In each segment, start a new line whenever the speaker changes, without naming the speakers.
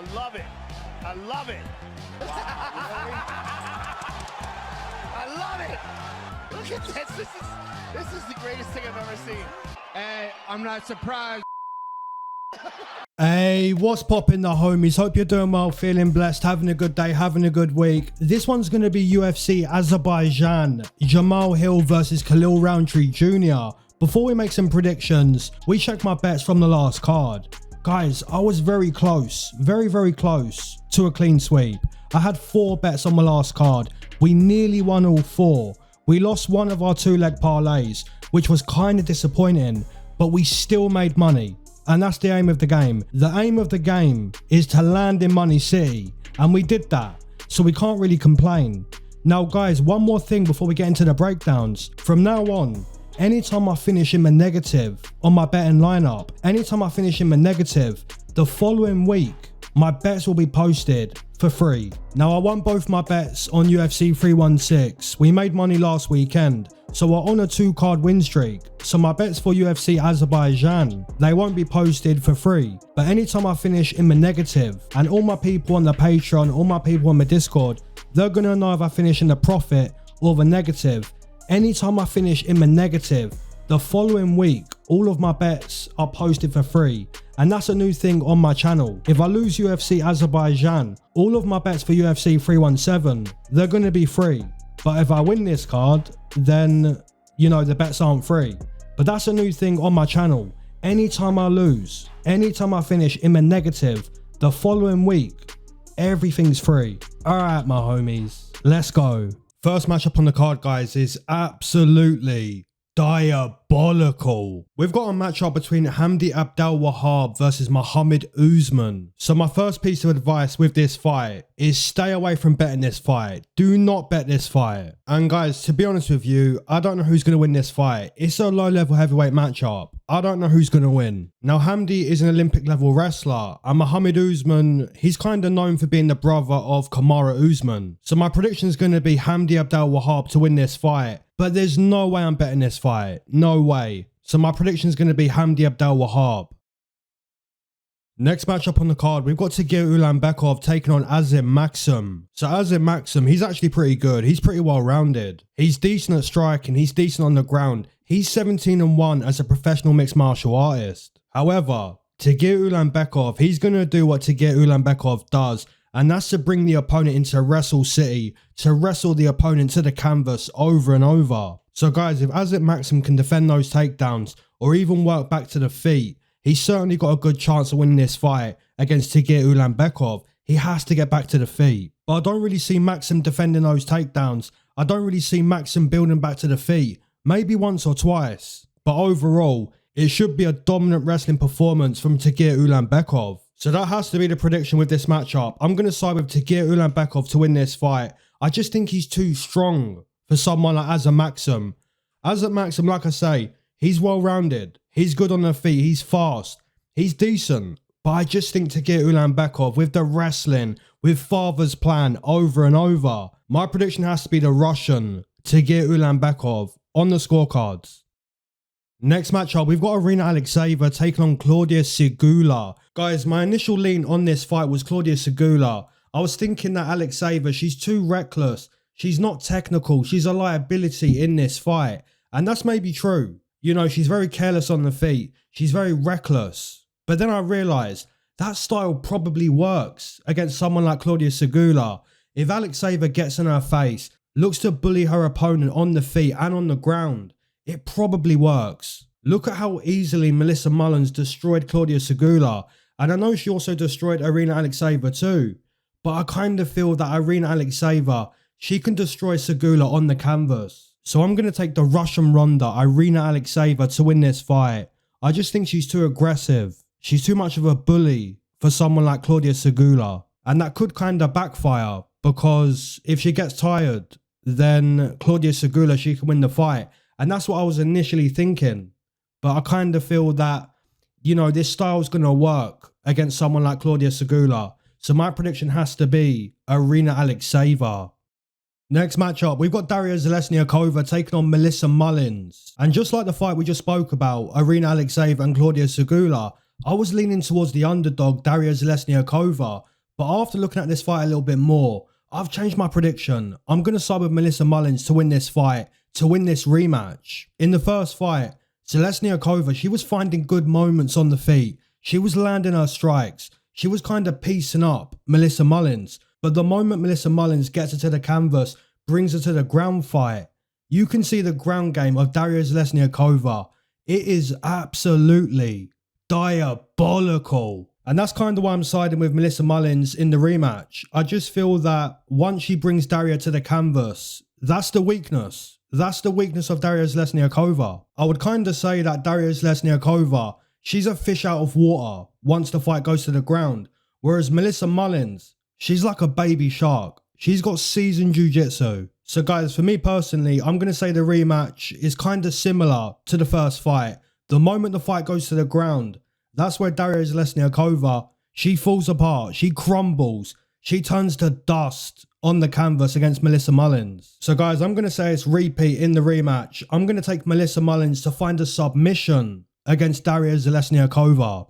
I love it. I love it. I love it. Look at this. This is the greatest thing I've ever seen.
Hey, I'm not surprised.
Hey, what's poppin' the homies? Hope you're doing well, feeling blessed, having a good day, having a good week. This one's going to be UFC Azerbaijan, Jamahal Hill versus Khalil Rountree Jr. Before we make some predictions, we check my bets from the last card. Guys, I was very close, very close to a clean sweep. I had 4 bets on my last card. We nearly won all 4. We lost one of our 2-leg parlays, which was kind of disappointing, but we still made money. And that's the aim of the game. The aim of the game is to land in Money City, and we did that, so we can't really complain. Now guys, one more thing before we get into the breakdowns. From now on, anytime I finish in the negative on my betting lineup, anytime I finish in the negative, the following week, my bets will be posted for free. Now I won both my bets on UFC 316. We made money last weekend, so we're on a 2-card win streak. So my bets for UFC Azerbaijan, they won't be posted for free. But anytime I finish in the negative, and all my people on the Patreon, all my people on the Discord, they're gonna know if I finish in the profit or the negative. Anytime I finish in the negative, the following week, all of my bets are posted for free. And that's a new thing on my channel. If I lose UFC Azerbaijan, all of my bets for UFC 317, they're going to be free. But if I win this card, then, you know, the bets aren't free. But that's a new thing on my channel. Anytime I lose, anytime I finish in the negative, the following week, everything's free. Alright, my homies, let's go. First matchup on the card, guys, is absolutely diabolical. We've got a matchup between Hamdy Abdelwahab versus Mohammed Usman. So my first piece of advice with this fight is stay away from betting this fight. Do not bet this fight. And guys, to be honest with you, I don't know who's going to win this fight. It's a low-level heavyweight matchup. I don't know who's going to win. Now, Hamdy is an Olympic-level wrestler, and Mohammed Usman, he's kind of known for being the brother of Kamaru Usman. So my prediction is going to be Hamdy Abdelwahab to win this fight. But there's no way I'm betting this fight. No way. So my prediction is going to be Hamdy Abdelwahab. Next matchup on the card, we've got Tagir Ulanbekov taking on Maksum. So Maksum, he's actually pretty good. He's pretty well rounded. He's decent at striking. He's decent on the ground. He's 17-1 as a professional mixed martial artist. However, Tagir Ulanbekov, he's going to do what Tagir Ulanbekov does. And that's to bring the opponent into Wrestle City, to wrestle the opponent to the canvas over and over. So guys, if Maksum can defend those takedowns or even work back to the feet, he's certainly got a good chance of winning this fight against Tagir Ulanbekov. He has to get back to the feet. But I don't really see Maksum defending those takedowns. I don't really see Maksum building back to the feet. Maybe once or twice. But overall, it should be a dominant wrestling performance from Tagir Ulanbekov. So that has to be the prediction with this matchup. I'm going to side with Tagir Ulanbekov to win this fight. I just think he's too strong for someone like Maksum. Maksum, like I say, he's well-rounded. He's good on the feet. He's fast. He's decent. But I just think Tagir Ulanbekov, with the wrestling, with father's plan over and over, my prediction has to be the Russian, Tagir Ulanbekov, on the scorecards. Next matchup, we've got Irina Alekseeva taking on Klaudia Sygula. Guys, my initial lean on this fight was Klaudia Sygula. I was thinking that Alekseeva, she's too reckless. She's not technical. She's a liability in this fight. And that's maybe true. You know, she's very careless on the feet. She's very reckless. But then I realised that style probably works against someone like Klaudia Sygula. If Alekseeva gets in her face, looks to bully her opponent on the feet and on the ground, it probably works. Look at how easily Melissa Mullins destroyed Klaudia Sygula. And I know she also destroyed Irina Alekseeva too. But I kind of feel that Irina Alekseeva, she can destroy Sygula on the canvas. So I'm going to take the Russian Ronda, Irina Alekseeva, to win this fight. I just think she's too aggressive. She's too much of a bully for someone like Klaudia Sygula. And that could kind of backfire, because if she gets tired, then Klaudia Sygula, she can win the fight. And that's what I was initially thinking. But I kind of feel that, you know, this style's going to work against someone like Klaudia Sygula. So my prediction has to be Irina Alekseeva. Next matchup, we've got Daria Zhelezniakova taking on Melissa Mullins. And just like the fight we just spoke about, Irina Alekseeva and Klaudia Sygula, I was leaning towards the underdog, Daria Zhelezniakova. But after looking at this fight a little bit more, I've changed my prediction. I'm going to side with Melissa Mullins to win this fight, to win this rematch. In the first fight, Zhelezniakova, she was finding good moments on the feet. She was landing her strikes. She was kind of piecing up Melissa Mullins. But the moment Melissa Mullins gets her to the canvas, brings her to the ground fight, you can see the ground game of Daria Zhelezniakova. It is absolutely diabolical. And that's kind of why I'm siding with Melissa Mullins in the rematch. I just feel that once she brings Daria to the canvas, that's the weakness. That's the weakness of Daria Zhelezniakova. I would kind of say that Daria Zhelezniakova, she's a fish out of water once the fight goes to the ground. Whereas Melissa Mullins, she's like a baby shark. She's got seasoned jiu-jitsu. So guys, for me personally, I'm going to say the rematch is kind of similar to the first fight. The moment the fight goes to the ground, that's where Daria Zhelezniakova, she falls apart, she crumbles, she turns to dust on the canvas against Melissa Mullins. So guys, I'm going to say it's repeat in the rematch. I'm going to take Melissa Mullins to find a submission against Daria Zhelezniakova.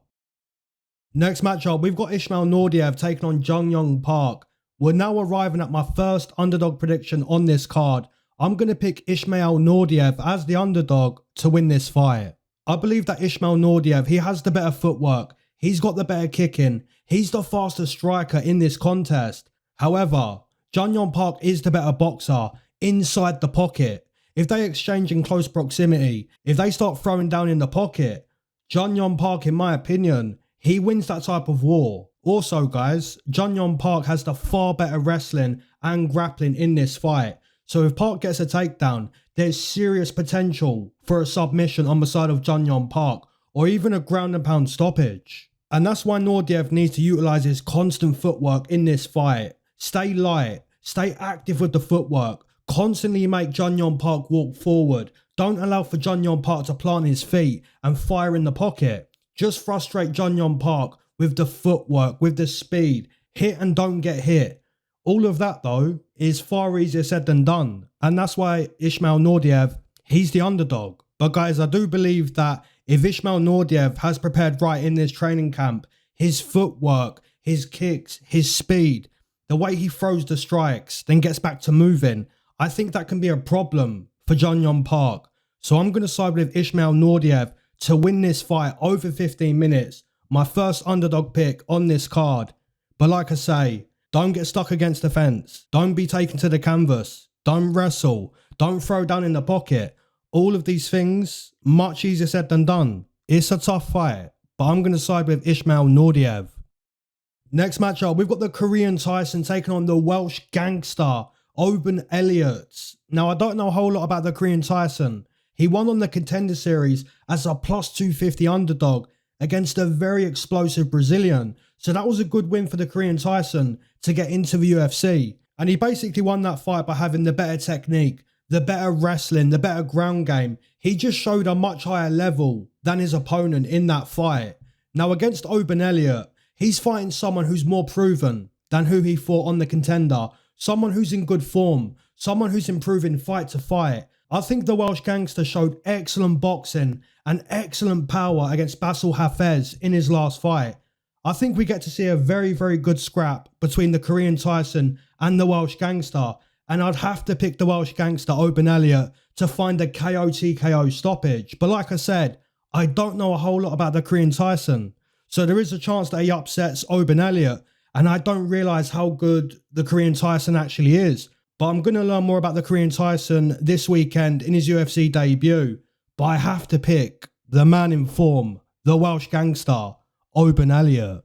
Next matchup, we've got Ismail Naurdiev taking on JunYong Park. We're now arriving at my first underdog prediction on this card. I'm going to pick Ismail Naurdiev as the underdog to win this fight. I believe that Ismail Naurdiev, he has the better footwork. He's got the better kicking. He's the faster striker in this contest. However, JunYong Park is the better boxer inside the pocket. If they exchange in close proximity, if they start throwing down in the pocket, JunYong Park, in my opinion, he wins that type of war. Also guys, JunYong Park has the far better wrestling and grappling in this fight. So if Park gets a takedown, there's serious potential for a submission on the side of JunYong Park, or even a ground and pound stoppage. And that's why Naurdiev needs to utilise his constant footwork in this fight. Stay light, stay active with the footwork, constantly make JunYong Park walk forward. Don't allow for JunYong Park to plant his feet and fire in the pocket. Just frustrate JunYong Park with the footwork, with the speed. Hit and don't get hit. All of that though is far easier said than done. And that's why Ismail Naurdiev, he's the underdog. But guys, I do believe that if Ismail Naurdiev has prepared right in this training camp, his footwork, his kicks, his speed, the way he throws the strikes, then gets back to moving, I think that can be a problem for JunYong Park. So I'm going to side with Ismail Naurdiev to win this fight over 15 minutes. My first underdog pick on this card. But like I say, don't get stuck against the fence. Don't be taken to the canvas. Don't wrestle. Don't throw down in the pocket. All of these things, much easier said than done. It's a tough fight, but I'm going to side with Ismail Naurdiev. Next matchup, we've got the Korean Tyson taking on the Welsh gangster, Elliott. Now, I don't know a whole lot about the Korean Tyson. He won on the Contender Series as a plus 250 underdog against a very explosive Brazilian. So that was a good win for the Korean Tyson to get into the UFC. And he basically won that fight by having the better technique, the better wrestling, the better ground game. He just showed a much higher level than his opponent in that fight. Now against Elliott, he's fighting someone who's more proven than who he fought on the Contender. Someone who's in good form, someone who's improving fight to fight. I think the Welsh gangster showed excellent boxing and excellent power against Basil Hafez in his last fight. I think we get to see a very, very good scrap between the Korean Tyson and the Welsh gangster. And I'd have to pick the Welsh gangster, Elliott, to find a KO TKO stoppage. But like I said, I don't know a whole lot about the Korean Tyson. So there is a chance that he upsets Elliott. And I don't realise how good the Korean Tyson actually is. But I'm going to learn more about the Korean Tyson this weekend in his UFC debut. But I have to pick the man in form, the Welsh gangster, Elliott.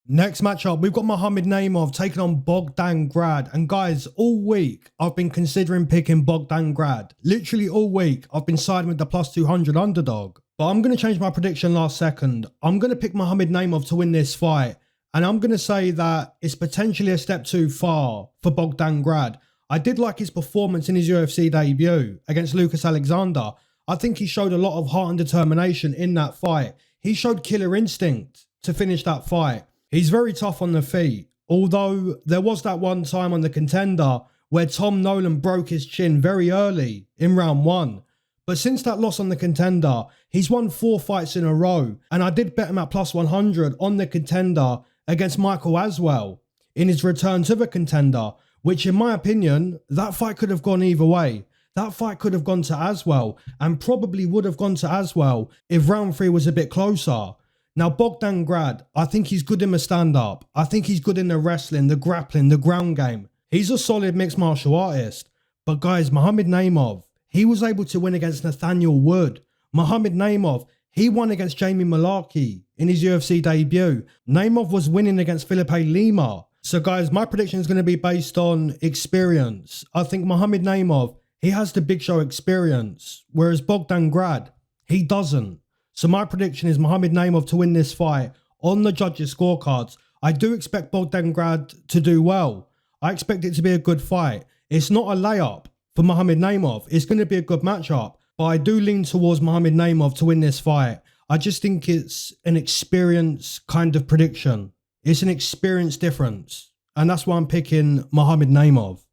Next matchup, we've got Mohammed Naimov taking on Bogdan Grad. And guys, all week, I've been considering picking Bogdan Grad. Literally all week, I've been siding with the plus 200 underdog. But I'm going to change my prediction last second. I'm going to pick Mohammed Naimov to win this fight. And I'm going to say that it's potentially a step too far for Bogdan Grad. I did like his performance in his UFC debut against Lucas Alexander. I think he showed a lot of heart and determination in that fight. He showed killer instinct to finish that fight. He's very tough on the feet. Although there was that one time on the Contender where Tom Nolan broke his chin very early in round 1. But since that loss on the Contender, he's won 4 fights in a row. And I did bet him at plus 100 on the Contender against Michael Aswell. in his return to the contender, which in my opinion, that fight could have gone either way. That fight could have gone to Aswell and probably would have gone to Aswell if round 3 was a bit closer. Now, Bogdan Grad, I think he's good in the stand-up. I think he's good in the wrestling, the grappling, the ground game. He's a solid mixed martial artist. But guys, Mohammed Naimov, he was able to win against Nathaniel Wood. Mohammed Naimov, he won against Jamie Malarkey in his UFC debut. Naimov was winning against Felipe Lima. So guys, my prediction is going to be based on experience. I think Mohammed Naimov, he has the big show experience, whereas Bogdan Grad, he doesn't. So my prediction is Mohammed Naimov to win this fight on the judges' scorecards. I do expect Bogdan Grad to do well. I expect it to be a good fight. It's not a layup for Mohammed Naimov. It's going to be a good matchup. But I do lean towards Mohammed Naimov to win this fight. I just think it's an experience kind of prediction. It's an experience difference. And that's why I'm picking Mohammed Naimov.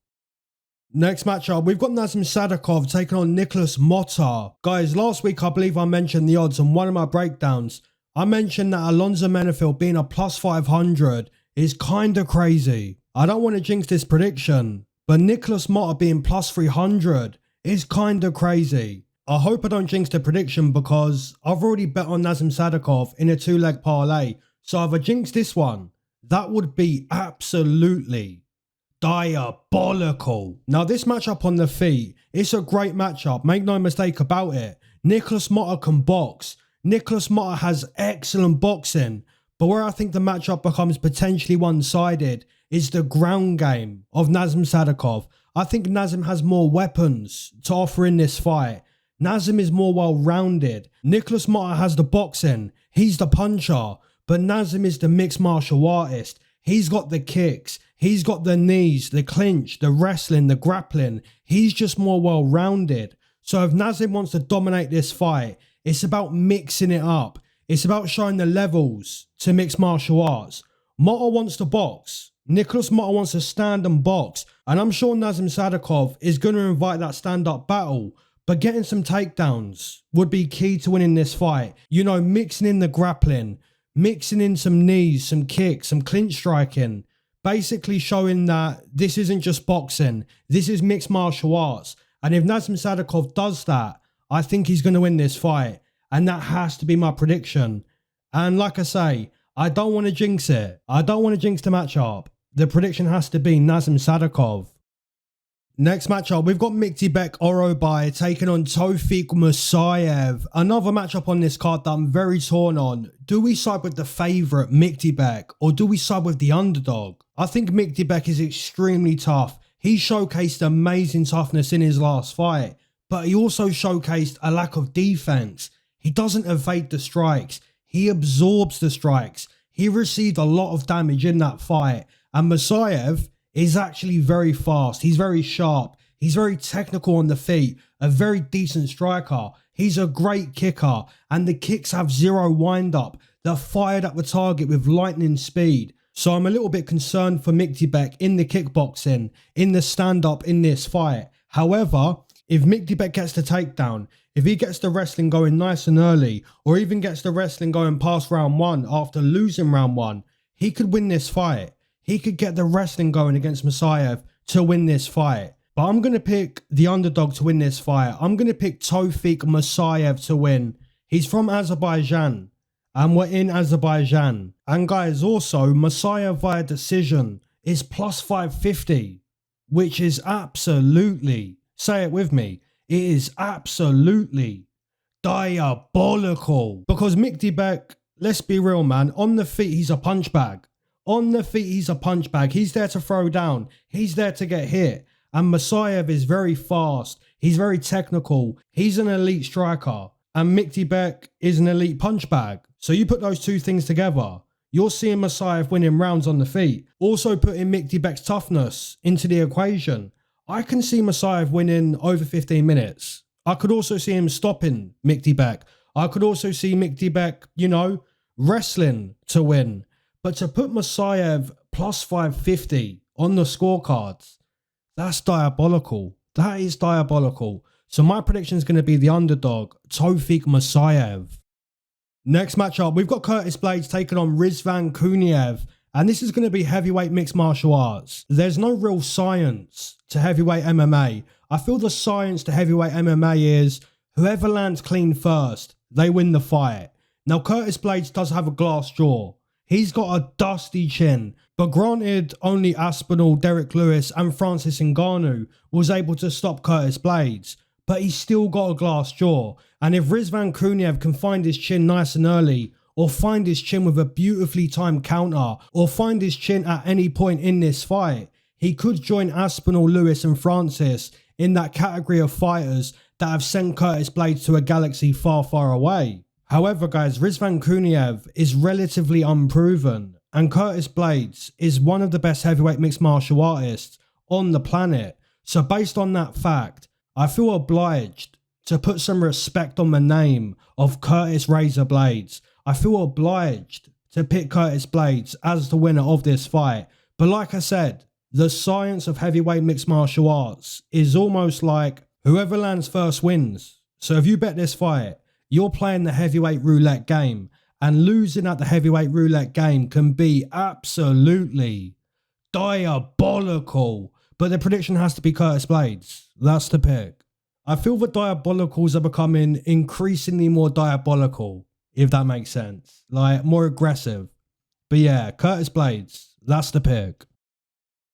Next matchup, we've got Nazem Sadykhov taking on Nicholas Motta. Guys, last week I believe I mentioned the odds on one of my breakdowns. I mentioned that Alonzo Menefield being a plus 500 is kind of crazy. I don't want to jinx this prediction, but Nicholas Motta being plus 300 is kind of crazy. I hope I don't jinx the prediction because I've already bet on Nazem Sadykhov in a 2-leg parlay. So if I jinx this one, that would be absolutely diabolical. Now this matchup on the feet, it's a great matchup, make no mistake about it. Nicholas Motta can box. Nicholas Motta has excellent boxing, but where I think the matchup becomes potentially one-sided is the ground game of Nazem Sadykhov. I think Nazem has more weapons to offer in this fight. Nazem is more well-rounded. Nicholas Motta has the boxing, he's the puncher, but Nazem is the mixed martial artist. He's got the kicks, he's got the knees, the clinch, the wrestling, the grappling. He's just more well-rounded. So if Nazem wants to dominate this fight, it's about mixing it up. It's about showing the levels to mixed martial arts. Motta wants to box. Nicholas Motta wants to stand and box. And I'm sure Nazem Sadykhov is going to invite that stand-up battle. But getting some takedowns would be key to winning this fight. You know, mixing in the grappling, mixing in some knees, some kicks, some clinch striking. Basically showing that this isn't just boxing. This is mixed martial arts. And if Nazem Sadykhov does that, I think he's going to win this fight. And that has to be my prediction. And like I say, I don't want to jinx it. I don't want to jinx the matchup. The prediction has to be Nazem Sadykhov. Next matchup, we've got Myktybek Orobai taking on Tofik Musayev. Another matchup on this card that I'm very torn on. Do we side with the favourite Myktybek or do we side with the underdog? I think Myktybek is extremely tough. He showcased amazing toughness in his last fight, but he also showcased a lack of defense. He doesn't evade the strikes. He absorbs the strikes. He received a lot of damage in that fight. And Musayev is actually very fast. He's very sharp. He's very technical on the feet. A very decent striker. He's a great kicker. And the kicks have zero wind up. They're fired at the target with lightning speed. So I'm a little bit concerned for Myktybek in the kickboxing, in the stand-up in this fight. However, if Myktybek gets the takedown, if he gets the wrestling going nice and early, or even gets the wrestling going past round 1 after losing round 1, he could win this fight. He could get the wrestling going against Musayev to win this fight. But I'm going to pick the underdog to win this fight. I'm going to pick Tofik Musayev to win. He's from Azerbaijan. And we're in Azerbaijan. And guys, also, Musayev via decision is plus 550. Which is absolutely, say it with me, it is absolutely diabolical. Because Myktybek, let's be real, man, on the feet, he's a punch bag. On the feet, he's a punch bag. He's there to throw down. He's there to get hit. And Musayev is very fast. He's very technical. He's an elite striker. And Myktybek is an elite punch bag. So you put those two things together, you're seeing Musayev winning rounds on the feet. Also putting Myktybek's toughness into the equation. I can see Musayev winning over 15 minutes. I could also see him stopping Myktybek. I could also see Myktybek, you know, wrestling to win. But to put Musayev plus 550 on the scorecards, that's diabolical. That is diabolical. So my prediction is going to be the underdog, Tofik Musayev. Next matchup, we've got Curtis Blaydes taking on Rizvan Kuniev. And this is going to be heavyweight mixed martial arts. There's no real science to heavyweight MMA. I feel the science to heavyweight MMA is whoever lands clean first, they win the fight. Now, Curtis Blaydes does have a glass jaw. He's got a dusty chin. But granted, only Aspinall, Derek Lewis and Francis Ngannou was able to stop Curtis Blaydes. But he's still got a glass jaw. And if Rizvan Kuniev can find his chin nice and early, or find his chin with a beautifully timed counter, or find his chin at any point in this fight, he could join Aspinall, Lewis and Francis in that category of fighters that have sent Curtis Blaydes to a galaxy far, far away. However, guys, Rizvan Kuniev is relatively unproven, and Curtis Blaydes is one of the best heavyweight mixed martial artists on the planet. So based on that fact, I feel obliged to put some respect on the name of Curtis Razor Blaydes. I feel obliged to pick Curtis Blaydes as the winner of this fight. But like I said, the science of heavyweight mixed martial arts is almost like whoever lands first wins. So if you bet this fight, you're playing the heavyweight roulette game, and losing at the heavyweight roulette game can be absolutely diabolical. But the prediction has to be Curtis Blaydes. That's the pick. I feel the diabolicals are becoming increasingly more diabolical, if that makes sense. Like, more aggressive. But yeah, Curtis Blaydes. That's the pick.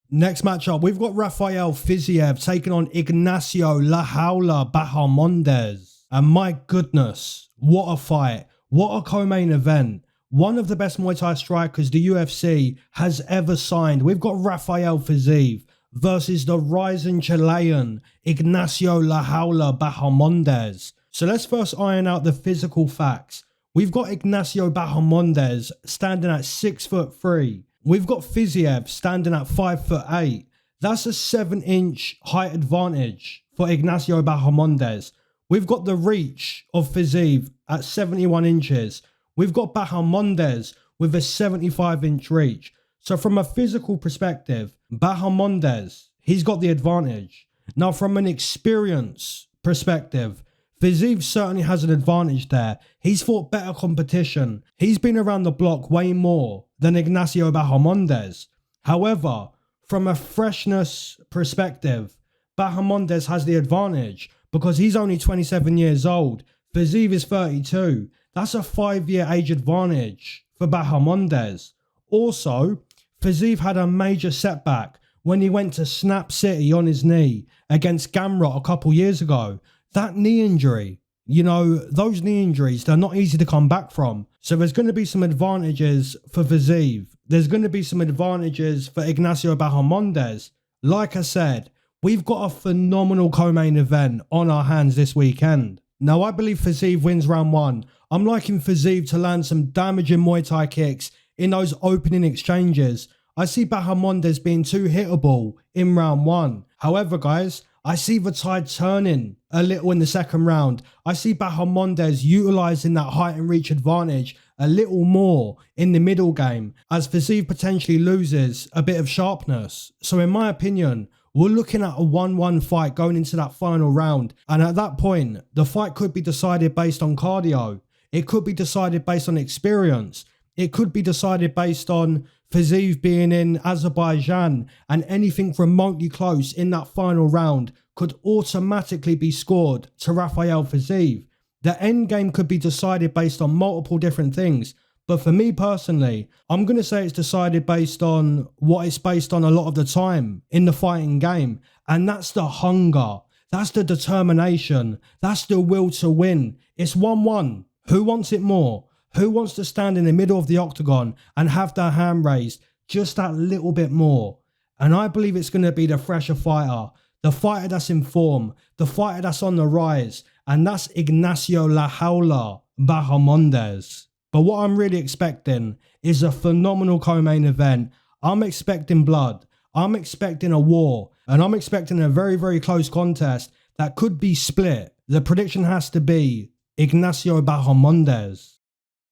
Next matchup, we've got Rafael Fiziev taking on Ignacio La Jaula Bahamondes. And my goodness, what a fight. What a co-main event. One of the best Muay Thai strikers the UFC has ever signed. We've got Rafael Fiziev versus the rising Chilean Ignacio La Jaula Bahamondes. So let's first iron out the physical facts. We've got Ignacio Bahamondes standing at 6'3". We've got Fiziev standing at 5'8". That's a 7-inch height advantage for Ignacio Bahamondes. We've got the reach of Fiziev at 71 inches. We've got Bahamondes with a 75-inch reach. So from a physical perspective, Bahamondes, he's got the advantage. Now from an experience perspective, Fiziev certainly has an advantage there. He's fought better competition. He's been around the block way more than Ignacio Bahamondes. However, from a freshness perspective, Bahamondes has the advantage because he's only 27 years old. Fiziev is 32. That's a 5-year age advantage for Bahamondes. Also, Fiziev had a major setback when he went to Snap City on his knee against Gamrot a couple years ago. That knee injury, you know, those knee injuries, they're not easy to come back from. So there's going to be some advantages for Fiziev. There's going to be some advantages for Ignacio Bahamondes. Like I said, we've got a phenomenal co-main event on our hands this weekend. Now, I believe Fiziev wins round 1. I'm liking Fiziev to land some damaging Muay Thai kicks in those opening exchanges. I see Bahamondes being too hittable in round 1. However, guys, I see the tide turning a little in the second round. I see Bahamondes utilising that height and reach advantage a little more in the middle game as Fiziev potentially loses a bit of sharpness. So in my opinion, we're looking at a 1-1 fight going into that final round. And at that point, the fight could be decided based on cardio. It could be decided based on experience. It could be decided based on Fiziev being in Azerbaijan, and anything remotely close in that final round could automatically be scored to Rafael Fiziev. The end game could be decided based on multiple different things. But for me personally, I'm going to say it's decided based on what it's based on a lot of the time in the fighting game. And that's the hunger. That's the determination. That's the will to win. It's 1-1. Who wants it more? Who wants to stand in the middle of the octagon and have their hand raised just that little bit more? And I believe it's going to be the fresher fighter, the fighter that's in form, the fighter that's on the rise. And that's Ignacio La Jaula Bahamondes. But what I'm really expecting is a phenomenal co-main event. I'm expecting blood. I'm expecting a war. And I'm expecting a very, very close contest that could be split. The prediction has to be Ignacio Bahamondes.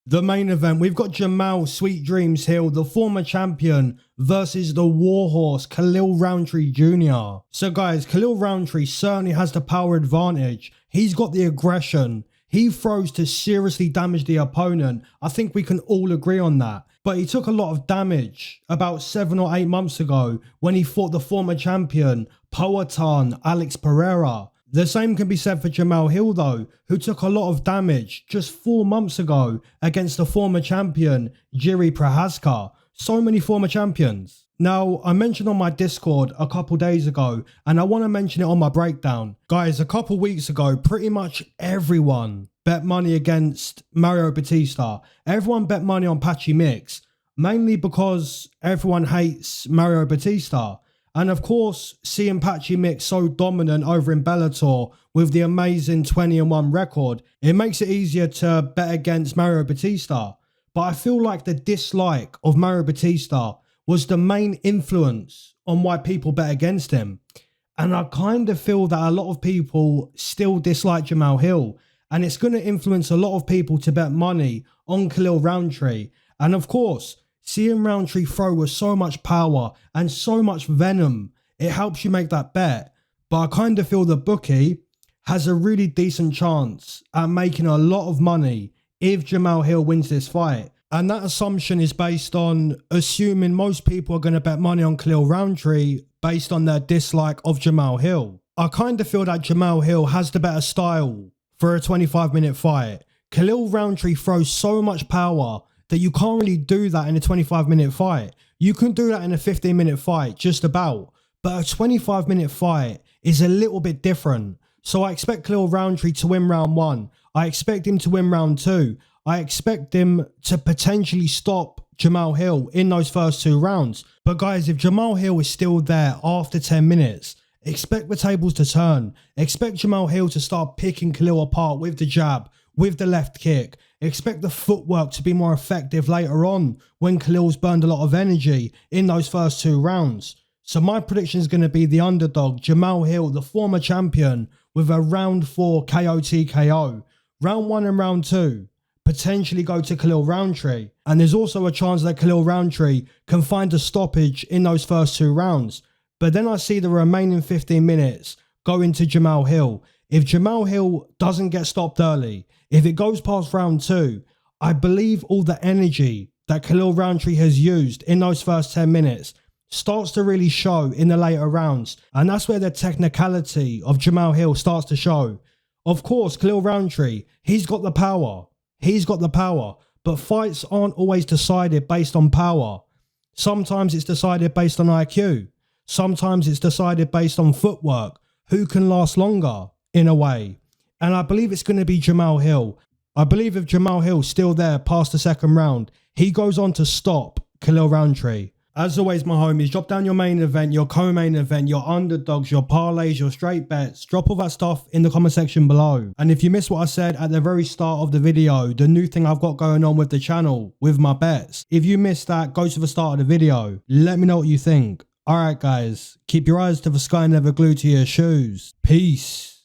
The main event, we've got Jamahal Sweet Dreams Hill, the former champion, versus the warhorse Khalil Rountree Jr. So guys, Khalil Rountree certainly has the power advantage. He's got the aggression. He throws to seriously damage the opponent. I think we can all agree on that. but he took a lot of damage about 7 or 8 months ago when he fought the former champion Poatan Alex Pereira. The same can be said for Jamahal Hill though, who took a lot of damage just 4 months ago against the former champion Jiri Prochazka. So many former champions. Now, I mentioned on my Discord a couple days ago, and I want to mention it on my breakdown. Guys, a couple weeks ago, pretty much everyone bet money against Mario Batista. Everyone bet money on Patchy Mix, mainly because everyone hates Mario Batista. And of course, seeing Patchy Mix so dominant over in Bellator with the amazing 20-1 record, it makes it easier to bet against Mario Batista. But I feel like the dislike of Mario Batista was the main influence on why people bet against him. And I kind of feel that a lot of people still dislike Jamahal Hill, and it's going to influence a lot of people to bet money on Khalil Rountree. And of course, seeing Rountree throw with so much power and so much venom, it helps you make that bet. But I kind of feel the bookie has a really decent chance at making a lot of money if Jamahal Hill wins this fight. And that assumption is based on assuming most people are going to bet money on Khalil Rountree based on their dislike of Jamahal Hill. I kind of feel that Jamahal Hill has the better style for a 25-minute fight. Khalil Rountree throws so much power that you can't really do that in a 25-minute fight. You can do that in a 15-minute fight, just about. But a 25-minute fight is a little bit different. So I expect Khalil Rountree to win round 1. I expect him to win round 2. I expect him to potentially stop Jamahal Hill in those first 2 rounds. But guys, if Jamahal Hill is still there after 10 minutes, expect the tables to turn. Expect Jamahal Hill to start picking Khalil apart with the jab, with the left kick. Expect the footwork to be more effective later on when Khalil's burned a lot of energy in those first 2 rounds. So my prediction is going to be the underdog, Jamahal Hill, the former champion, with a round 4 KO TKO. Round 1 and round 2 potentially go to Khalil Rountree. And there's also a chance that Khalil Rountree can find a stoppage in those first 2 rounds. But then I see the remaining 15 minutes going to Jamahal Hill. If Jamahal Hill doesn't get stopped early, if it goes past round 2, I believe all the energy that Khalil Rountree has used in those first 10 minutes starts to really show in the later rounds. And that's where the technicality of Jamahal Hill starts to show. Of course, Khalil Rountree, he's got the power. He's got the power. But fights aren't always decided based on power. Sometimes it's decided based on IQ. Sometimes it's decided based on footwork. Who can last longer, in a way. And I believe it's going to be Jamahal Hill. I believe if Jamahal Hill's still there past the 2nd round, he goes on to stop Khalil Rountree. As always, my homies, drop down your main event, your co-main event, your underdogs, your parlays, your straight bets. Drop all that stuff in the comment section below. And if you missed what I said at the very start of the video, the new thing I've got going on with the channel, with my bets. If you missed that, go to the start of the video. Let me know what you think. Alright guys, keep your eyes to the sky, never glued to your shoes. Peace.